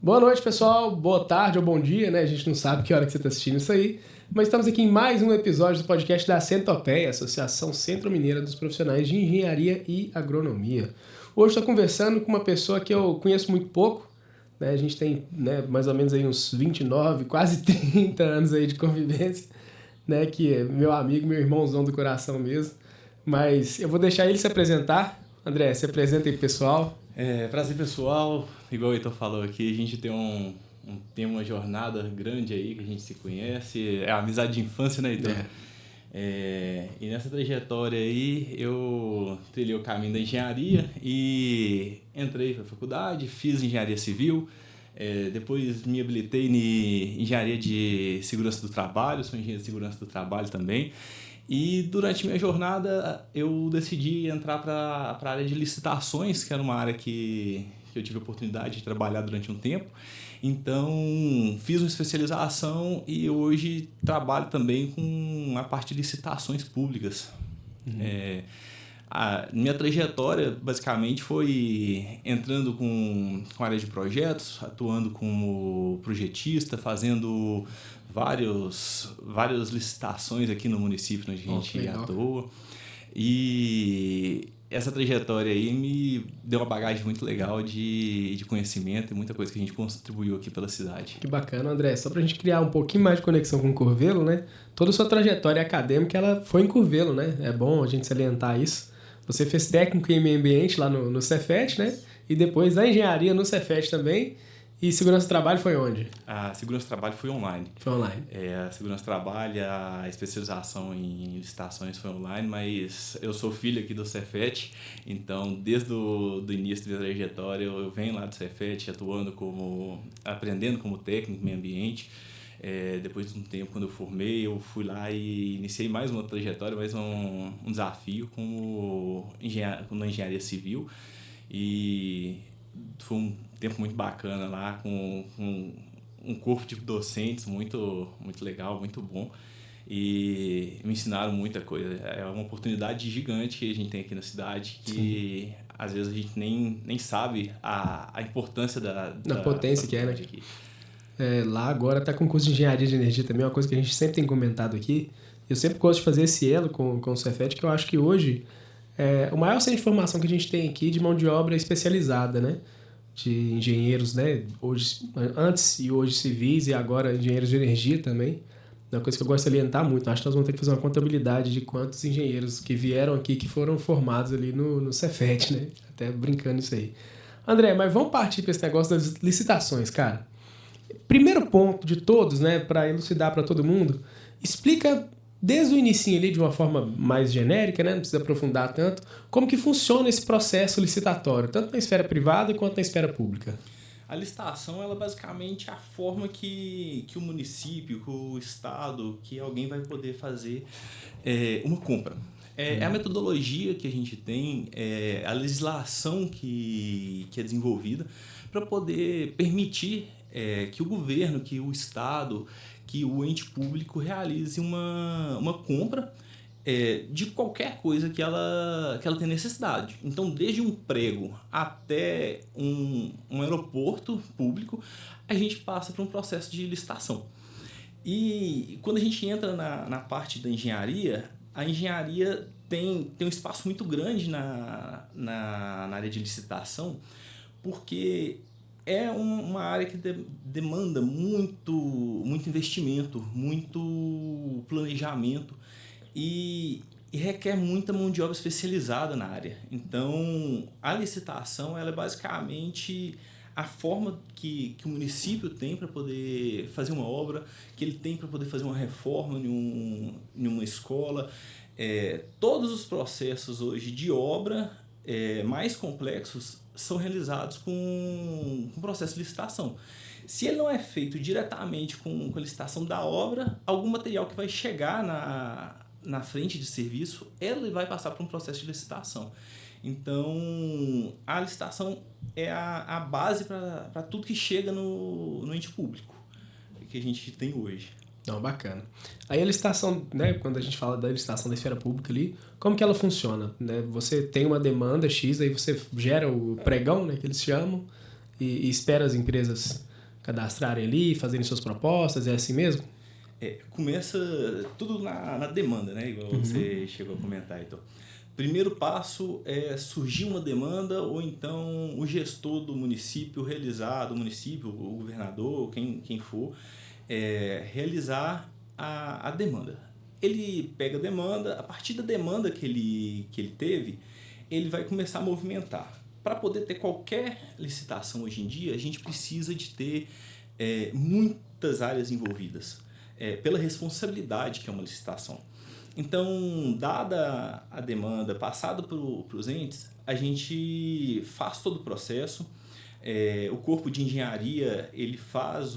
Boa noite, pessoal. Boa tarde ou bom dia, né? A gente não sabe que hora que você está assistindo isso aí. Mas estamos aqui em mais um episódio do podcast da Centopeia, Associação Centro-Mineira dos Profissionais de Engenharia e Agronomia. Hoje estou conversando com uma pessoa que eu conheço muito pouco, né? A gente tem, né, mais ou menos aí uns 29, quase 30 anos aí de convivência, né? Que é meu amigo, meu irmãozão do coração mesmo. Mas eu vou deixar ele se apresentar. André, se apresenta aí, pessoal. Prazer pessoal, igual o Heitor falou aqui, a gente tem uma jornada grande aí que a gente se conhece, é a amizade de infância, né, Heitor? E nessa trajetória aí eu trilhei o caminho da engenharia e entrei para a faculdade, fiz engenharia civil, depois me habilitei em engenharia de segurança do trabalho, sou engenheiro de segurança do trabalho também. E durante minha jornada eu decidi entrar para a área de licitações, que era uma área que eu tive a oportunidade de trabalhar durante um tempo. Então fiz uma especialização e hoje trabalho também com a parte de licitações públicas. A minha trajetória basicamente foi entrando com a área de projetos, atuando como projetista, fazendo várias licitações aqui no município onde a gente atua. E essa trajetória aí me deu uma bagagem muito legal de conhecimento e muita coisa que a gente contribuiu aqui pela cidade. Que bacana, André. Só pra gente criar um pouquinho mais de conexão com o Curvelo, né? Toda a sua trajetória acadêmica, ela foi em Curvelo, né? É bom a gente salientar isso. Você fez técnico em meio ambiente lá no Cefet, né? E depois a engenharia no Cefet também. E segurança do trabalho foi onde? A segurança do trabalho foi online. Foi online. A segurança do trabalho, a especialização em licitações foi online, mas eu sou filho aqui do Cefet, então desde o início da minha trajetória eu venho lá do Cefet aprendendo como técnico em meio ambiente. Depois de um tempo, quando eu formei, eu fui lá e iniciei mais uma trajetória, mais um desafio na engenharia civil. E foi um tempo muito bacana lá, com um corpo de docentes muito, muito legal, muito bom. E me ensinaram muita coisa. É uma oportunidade gigante que a gente tem aqui na cidade, que sim, às vezes a gente nem sabe a importância da potência que é, né? Aqui. Lá agora está com curso de engenharia de energia também, uma coisa que a gente sempre tem comentado aqui. Eu sempre gosto de fazer esse elo com o Cefet, que eu acho que hoje o maior centro de formação que a gente tem aqui de mão de obra especializada, né? De engenheiros, né? Antes e hoje civis e agora engenheiros de energia também. É uma coisa que eu gosto de salientar muito. Acho que nós vamos ter que fazer uma contabilidade de quantos engenheiros que vieram aqui que foram formados ali no Cefet, né? Até brincando isso aí. André, mas vamos partir para esse negócio das licitações, cara. Primeiro ponto de todos, né, para elucidar para todo mundo, explica desde o início ali de uma forma mais genérica, né, não precisa aprofundar tanto, como que funciona esse processo licitatório, tanto na esfera privada quanto na esfera pública. A licitação ela é basicamente a forma que o município, que o estado, que alguém vai poder fazer uma compra. É a metodologia que a gente tem, a legislação que é desenvolvida para poder permitir que o governo, que o estado, que o ente público realize uma compra de qualquer coisa que ela tenha necessidade. Então, desde um prego até um aeroporto público, a gente passa por um processo de licitação. E quando a gente entra na parte da engenharia, a engenharia tem um espaço muito grande na área de licitação, porque é uma área que demanda muito investimento, muito planejamento e requer muita mão de obra especializada na área. Então, a licitação ela é basicamente a forma que o município tem para poder fazer uma obra, que ele tem para poder fazer uma reforma em uma escola. Todos os processos hoje de obra mais complexos são realizados com processo de licitação. Se ele não é feito diretamente com a licitação da obra, algum material que vai chegar na frente de serviço, ele vai passar por um processo de licitação. Então, a licitação é a base para tudo que chega no ente público que a gente tem hoje. Não, bacana. Aí a licitação, né, quando a gente fala da licitação da esfera pública ali, como que ela funciona? Né? Você tem uma demanda X, aí você gera o pregão, né, que eles chamam, e espera as empresas cadastrarem ali, fazerem suas propostas, é assim mesmo? Começa tudo na demanda, né? Igual você chegou a comentar, então. Primeiro passo é surgir uma demanda ou então o gestor do município realizar, do município, o governador, quem for, realizar a demanda. Ele pega a demanda, a partir da demanda que ele teve, ele vai começar a movimentar. Para poder ter qualquer licitação hoje em dia, a gente precisa de ter muitas áreas envolvidas, pela responsabilidade que é uma licitação. Então, dada a demanda passada para os entes, a gente faz todo o processo. O corpo de engenharia ele faz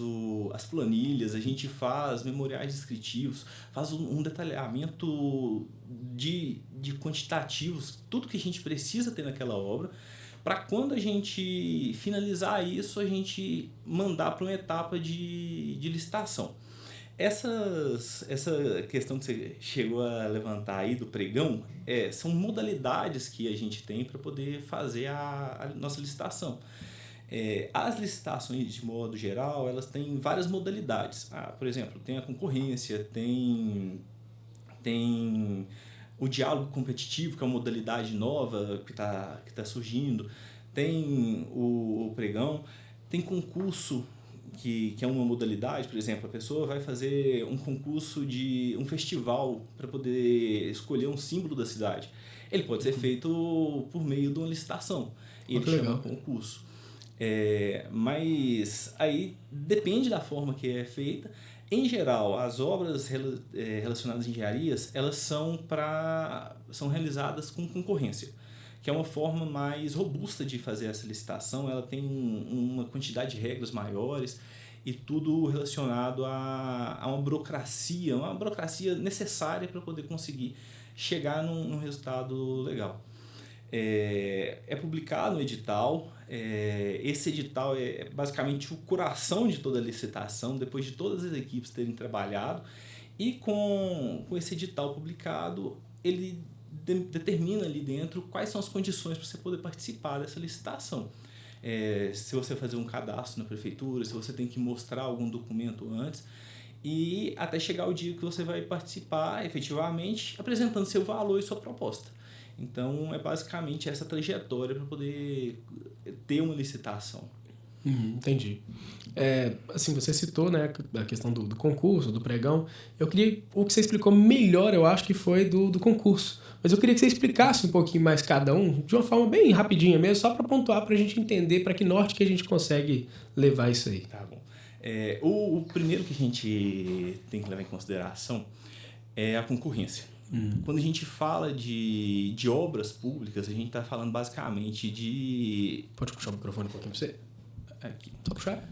as planilhas, a gente faz memoriais descritivos, faz um detalhamento de quantitativos, tudo que a gente precisa ter naquela obra, para quando a gente finalizar isso, a gente mandar para uma etapa de licitação. Essa questão que você chegou a levantar aí do pregão, são modalidades que a gente tem para poder fazer a nossa licitação. As licitações, de modo geral, elas têm várias modalidades. Por exemplo, tem a concorrência, tem o diálogo competitivo, que é uma modalidade nova que tá surgindo, tem o pregão, tem concurso, que é uma modalidade. Por exemplo, a pessoa vai fazer um concurso de um festival para poder escolher um símbolo da cidade. Ele pode ser feito por meio de uma licitação, e ele chama concurso. Mas aí depende da forma que é feita. Em geral, as obras relacionadas a engenharias, elas são realizadas com concorrência, que é uma forma mais robusta de fazer essa licitação. Ela tem uma quantidade de regras maiores e tudo relacionado a uma burocracia necessária para poder conseguir chegar num resultado legal. É publicado no edital. Esse edital é basicamente o coração de toda a licitação, depois de todas as equipes terem trabalhado, e com esse edital publicado, ele determina ali dentro quais são as condições para você poder participar dessa licitação. Se você fazer um cadastro na prefeitura, se você tem que mostrar algum documento antes, e até chegar o dia que você vai participar efetivamente, apresentando seu valor e sua proposta. Então, é basicamente essa trajetória para poder ter uma licitação. Entendi. Assim, você citou, né, a questão do concurso, do pregão. Eu queria... O que você explicou melhor, eu acho que foi do concurso. Mas eu queria que você explicasse um pouquinho mais cada um, de uma forma bem rapidinha mesmo, só para pontuar, para a gente entender para que norte que a gente consegue levar isso aí. Tá bom. O primeiro que a gente tem que levar em consideração é a concorrência. Quando a gente fala de obras públicas, a gente está falando basicamente de... Pode puxar o microfone um pouquinho para você? Aqui. Só puxar?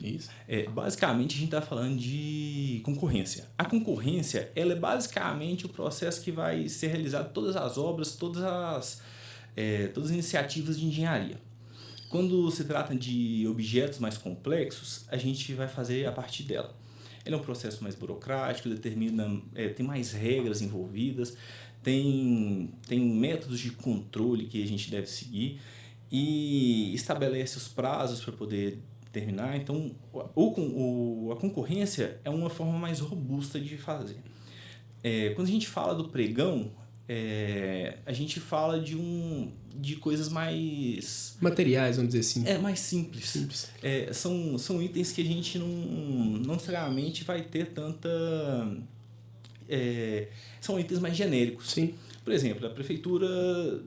Isso. Basicamente, a gente está falando de concorrência. A concorrência, ela é basicamente o processo que vai ser realizado todas as obras, todas as iniciativas de engenharia. Quando se trata de objetos mais complexos, a gente vai fazer a partir dela. Ele é um processo mais burocrático, tem mais regras envolvidas, tem métodos de controle que a gente deve seguir e estabelece os prazos para poder terminar. Então, a concorrência é uma forma mais robusta de fazer. Quando a gente fala do pregão, a gente fala de coisas mais... materiais, vamos dizer assim. Mais simples. São itens que a gente não necessariamente vai ter tanta... são itens mais genéricos. Sim. Por exemplo, a prefeitura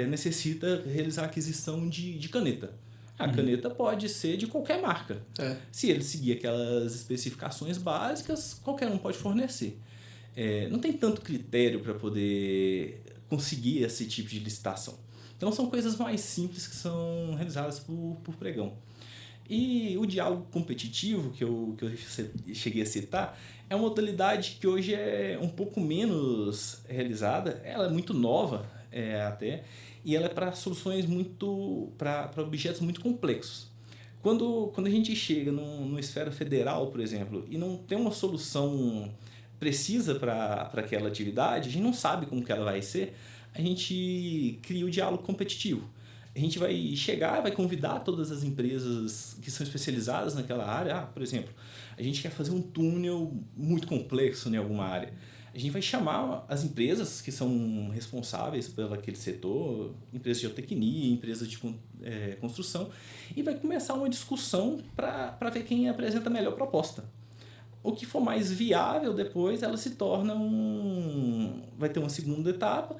necessita realizar a aquisição de caneta. A caneta pode ser de qualquer marca. Se ele seguir aquelas especificações básicas, qualquer um pode fornecer. Não tem tanto critério para poder conseguir esse tipo de licitação. Então, são coisas mais simples que são realizadas por pregão. E o diálogo competitivo, que eu cheguei a citar, é uma modalidade que hoje é um pouco menos realizada. Ela é muito nova até, e ela é para soluções para objetos muito complexos. Quando a gente chega numa esfera federal, por exemplo, e não tem uma solução precisa para aquela atividade, a gente não sabe como que ela vai ser, a gente cria o diálogo competitivo. a gente vai chegar, vai convidar todas as empresas que são especializadas naquela área. Por exemplo, a gente quer fazer um túnel muito complexo em alguma área. A gente vai chamar as empresas que são responsáveis pelo aquele setor, empresas de geotecnia, empresas de construção, e vai começar uma discussão para ver quem apresenta a melhor proposta. O que for mais viável depois, ela se torna vai ter uma segunda etapa,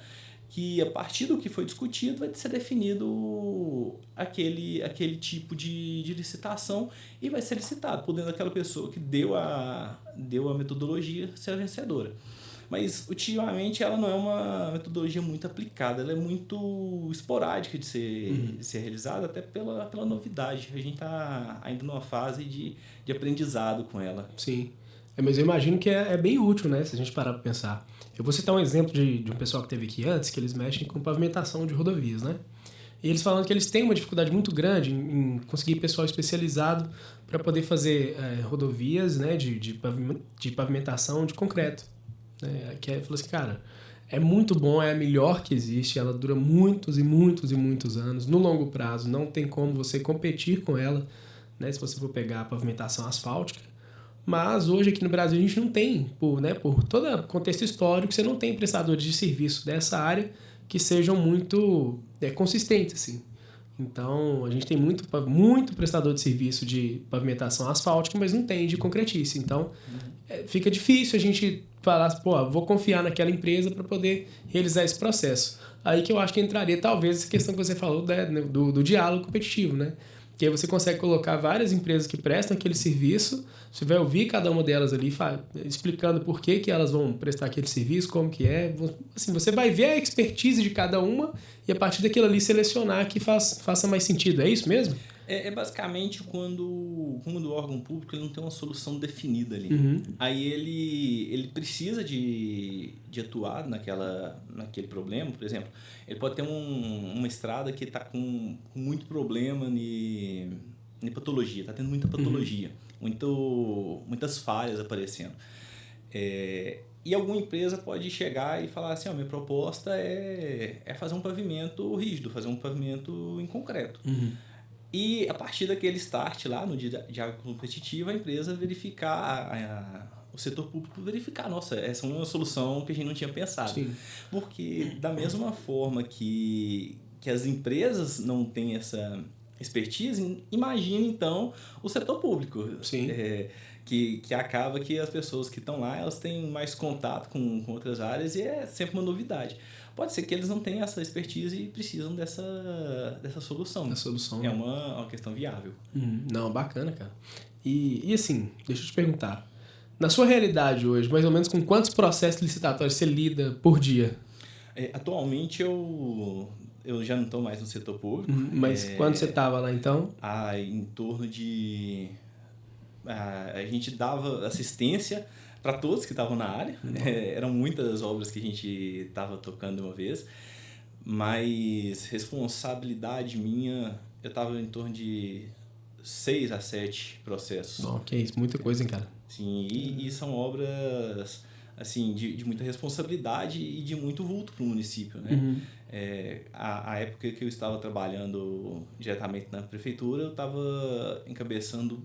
que a partir do que foi discutido vai ser definido aquele tipo de licitação e vai ser licitado, podendo aquela pessoa que deu a metodologia ser a vencedora. Mas, ultimamente, ela não é uma metodologia muito aplicada, ela é muito esporádica de ser realizada, até pela novidade. A gente está ainda numa fase de aprendizado com ela. Sim. Mas eu imagino que é bem útil, né? Se a gente parar para pensar. Eu vou citar um exemplo de um pessoal que teve aqui antes, que eles mexem com pavimentação de rodovias, né? E eles falando que eles têm uma dificuldade muito grande em conseguir pessoal especializado para poder fazer rodovias, né, de pavimentação de concreto. Né? Que falou assim, cara, é muito bom, é a melhor que existe, ela dura muitos e muitos e muitos anos. No longo prazo, não tem como você competir com ela, né, se você for pegar a pavimentação asfáltica. Mas hoje aqui no Brasil a gente não tem, por todo o contexto histórico, você não tem prestadores de serviço dessa área que sejam muito consistentes, assim. Então, a gente tem muito prestador de serviço de pavimentação asfáltica, mas não tem de concretice. Então, fica difícil a gente falar, vou confiar naquela empresa para poder realizar esse processo. Aí que eu acho que entraria, talvez, essa questão que você falou do diálogo competitivo, né? Que aí você consegue colocar várias empresas que prestam aquele serviço, você vai ouvir cada uma delas ali explicando por que elas vão prestar aquele serviço, como que é. Assim, você vai ver a expertise de cada uma e a partir daquilo ali selecionar que faça mais sentido. É isso mesmo? É basicamente quando o órgão público ele não tem uma solução definida ali. Uhum. Aí ele precisa de atuar naquele problema. Por exemplo, ele pode ter uma estrada que está com muito problema em patologia, está tendo muita patologia, muitas falhas aparecendo. E alguma empresa pode chegar e falar assim, minha proposta é fazer um pavimento rígido, fazer um pavimento em concreto. Uhum. E a partir daquele start lá, no diálogo competitivo, a empresa verificar, o setor público verificar, nossa, essa é uma solução que a gente não tinha pensado. Sim. Porque da mesma forma que as empresas não têm essa expertise, imagina então o setor público. Sim. Que acaba que as pessoas que estão lá, elas têm mais contato com outras áreas e é sempre uma novidade. Pode ser que eles não tenham essa expertise e precisam dessa solução. Da solução. É uma questão viável. Não, bacana, cara. E assim, deixa eu te perguntar. Na sua realidade hoje, mais ou menos com quantos processos licitatórios você lida por dia? Atualmente eu já não estou mais no setor público. Mas quando você estava lá então? Em torno de... a gente dava assistência para todos que estavam na área. Eram muitas obras que a gente estava tocando de uma vez, mas responsabilidade minha, eu estava em torno de 6 a 7 processos. Ok, isso, muita coisa, hein, cara? Sim, e são obras assim, de muita responsabilidade e de muito vulto para o município, né? A época que eu estava trabalhando diretamente na prefeitura, eu estava encabeçando